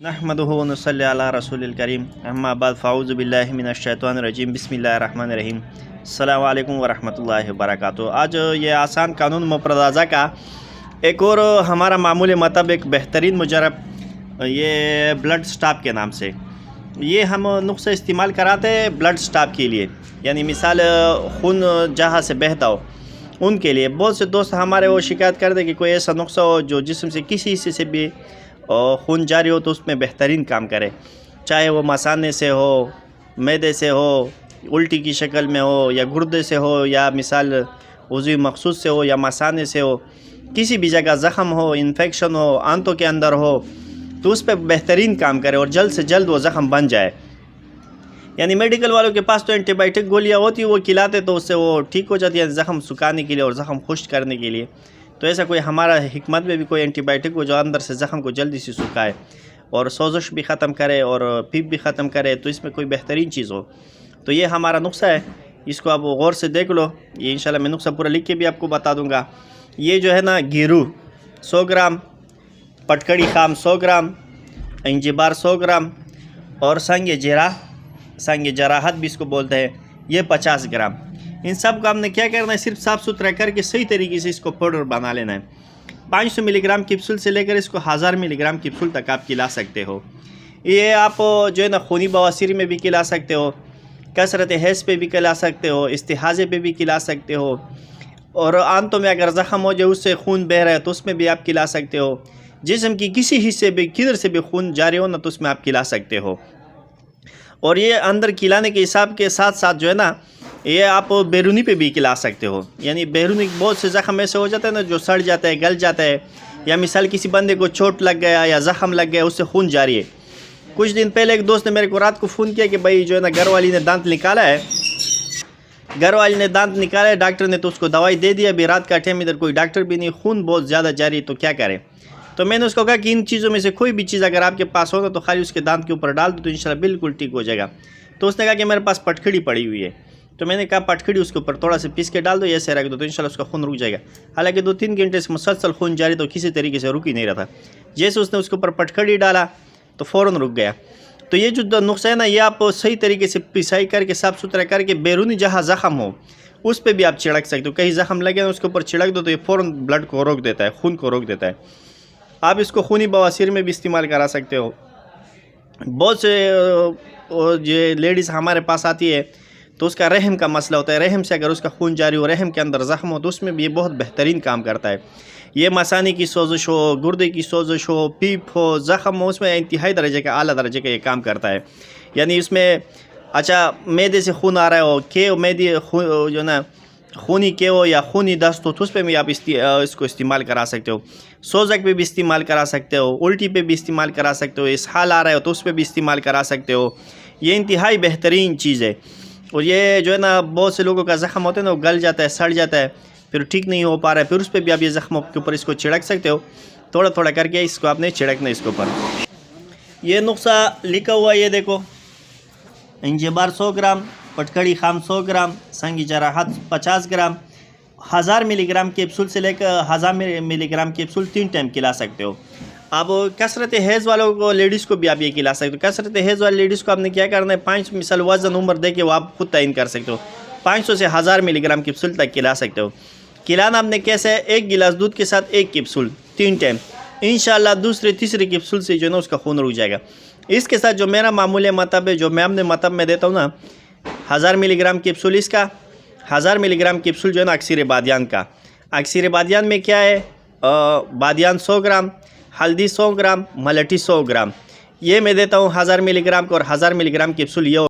नहमदुहु व नसल्ली अला रसूलिल करीम अम्मा बाद फ़ाऊज़ु बिल्लाहि मिनश शैतानिर रजीम बिस्मिल्लाहिर रहमानिर रहीम अस्सलामु अलैकुम व रहमतुल्लाहि व बरकातुहू। आज ये आसान कानून मुफ़रज़ा का एक और हमारा मामूल मतलब एक बेहतरीन मुजरब ये ब्लड स्टॉप के नाम से ये हम नुस्ख़ा इस्तेमाल कराते हैं ब्लड स्टॉप के लिए, यानी मिसाल खून जहाँ से बहता हो उनके लिए। बहुत से दोस्त हमारे वो शिकायत करते कि कोई ऐसा नुस्ख़ा हो जो जिस्म से किसी हिस्से से भी और खून जारी हो तो उसमें बेहतरीन काम करे, चाहे वो मसाने से हो, मैदे से हो, उल्टी की शक्ल में हो, या गुर्दे से हो, या मिसाल उज़वी मखसूस से हो, या मसाने से हो, किसी भी जगह ज़ख़म हो, इन्फेक्शन हो, आंतों के अंदर हो, तो उस पर बेहतरीन काम करे और जल्द से जल्द वो ज़ख़म बन जाए। यानी मेडिकल वालों के पास तो एंटीबायोटिक गोलियाँ होती है, वो खिलाते तो उससे वो ठीक हो जाती है ज़ख़म सुखाने के लिए और ज़ख़म खुश्क करने के लिए। तो ऐसा कोई हमारा हिकमत में भी कोई एंटीबायोटिक हो जो अंदर से ज़ख़म को जल्दी से सुखाए और सोजश भी ख़त्म करे और पीप भी ख़त्म करे, तो इसमें कोई बेहतरीन चीज़ हो। तो ये हमारा नुस्ख़ा है, इसको आप गौर से देख लो। ये इंशाल्लाह मैं नुस्ख़ा पूरा लिख के भी आपको बता दूँगा। ये जो है ना, गिरू 100 ग्राम, पटकड़ी खाम 100 ग्राम, इंजिबार 100 ग्राम और संग जराहत भी इसको बोलते हैं, ये 50 ग्राम। इन सब का हमने क्या करना है, सिर्फ साफ़ सुथरा करके सही तरीके से इसको पाउडर बना लेना है। 500 मिलीग्राम कैप्सूल से लेकर इसको 1000 मिलीग्राम कैप्सूल तक आप खिला सकते हो। ये आप जो है ना खूनी बवासीर में भी खिला सकते हो, कसरत हैज़ पे भी खिला सकते हो, इस्तिहाज़े पे भी खिला सकते हो, और आंतों में अगर ज़ख़म हो जाए उससे खून बह रहा है तो उसमें भी आप खिला सकते हो। जिस्म की किसी हिस्से भी किधर से भी खून जारी हो ना तो उसमें आप खिला सकते हो। और ये अंदर खिलाने के हिसाब के साथ साथ जो है ना, ये आप बैरूनी पे भी खिला सकते हो। यानी बैरूनी बहुत से ज़ख़म ऐसे हो जाते हैं ना जो सड़ जाता है, गल जाता है, या मिसाल किसी बंदे को चोट लग गया या ज़ख़म लग गया उससे खून जारी है। कुछ दिन पहले एक दोस्त ने मेरे को रात को फ़ोन किया कि भाई जो है ना घरवाली ने दांत निकाला है, डॉक्टर ने तो उसको दवाई दे दिया, अभी रात का टाइम, इधर कोई डॉक्टर भी नहीं, खून बहुत ज़्यादा जारी है, तो क्या करें। तो मैंने उसको कहा कि इन चीज़ों में से कोई भी चीज़ अगर आपके पास होगा तो खाली उसके दांत के ऊपर डाल दो तो इंशाल्लाह बिल्कुल ठीक हो जाएगा। तो उसने कहा कि मेरे पास पटखड़ी पड़ी हुई है, तो मैंने कहा पटखड़ी उसके ऊपर थोड़ा सा पीस के डाल दो, ऐसे रख दो तो इंशाल्लाह उसका खून रुक जाएगा। हालांकि 2-3 घंटे से मुसलसल खून जारी तो किसी तरीके से रुक ही नहीं रहा था। जैसे उसने उसके ऊपर पटखड़ी डाला तो फ़ौरन रुक गया। तो ये जो नुस्ख़ा है ना, ये आप सही तरीके से पिसाई करके साफ़ सुथरा करके बैरूनी जहाँ ज़ख़म हो उस पर भी आप छिड़क सकते हो। कहीं ज़ख़म लगे ना उसके ऊपर छिड़क दो तो ये फ़ौरन ब्लड को रोक देता है, खून को रोक देता है। आप इसको खूनी बवासीर में भी इस्तेमाल करा सकते हो। बहुत से ये लेडीज़ हमारे पास आती है तो उसका रहम का मसला होता है, रहम से अगर उसका खून जारी हो, रहम के अंदर ज़ख़म हो तो उसमें भी ये बहुत बेहतरीन काम करता है। ये मसाने की सोजिश हो, गुर्दे की सोजिश हो, पीप हो, ज़ख़म हो, उसमें इंतहाई दर्जे का, आला दर्जे का ये काम करता है। यानी इसमें अच्छा मैदे से खून आ रहा हो, के मैदे जो ना खूनी के हो या खूनी दस्त हो तो उस पर भी आप इसको इस्तेमाल करा सकते हो। सोज़क पे भी इस्तेमाल करा सकते हो, उल्टी पे भी इस्तेमाल करा सकते हो, इसहाल आ रहा है तो उस पर भी इस्तेमाल करा सकते हो। ये इंतहाई बेहतरीन चीज़ है। और ये जो है ना, बहुत से लोगों का ज़ख़म होता है ना, वो गल जाता है, सड़ जाता है, फिर ठीक नहीं हो पा रहा है, फिर उस पर भी आप ये ज़ख़मों के ऊपर इसको छिड़क सकते हो। थोड़ा थोड़ा करके इसको आपने छिड़कना इसके ऊपर। ये नुस्ख़ा लिखा हुआ है, ये देखो, इंजिबार 100 ग्राम, पटकड़ी खाम 100 ग्राम, संग जराहत 50 ग्राम, 1000 मिलीग्राम कैप्सूल से लेकर 1000 मिलीग्राम कैप्सूल 3 टाइम खिला सकते हो। अब कसरत हैज़ वालों को, लेडीज़ को भी आप ये खिला सकते हो। कसरत हैज़ वाली लेडीज़ को आपने क्या करना है, 5 मिसाल वज़न उम्र दे के वो आप खुद तयन कर सकते हो। 500 से 1000 मिलीग्राम कैप्सूल तक खिला सकते हो। खिलाना आपने कैसे है, 1 गिलास दूध के साथ 1 कैप्सूल 3 टाइम, इंशाल्लाह दूसरे तीसरे कैप्सूल से जो है ना उसका खून रुक जाएगा। इसके साथ जो मेरा मामूली मतलब है, जो मैं अपने मतलब में देता हूँ ना, 1000 मिलीग्राम कैप्सूल इसका, 1000 मिलीग्राम कैप्सूल जो है ना अक्सीर बादियान का। अक्सीर बादियान में क्या है, बादियान 100 ग्राम, हल्दी 100 ग्राम, मलटी 100 ग्राम, ये मैं देता हूँ 1000 मिलीग्राम को, और 1000 मिलीग्राम कैप्सूल ये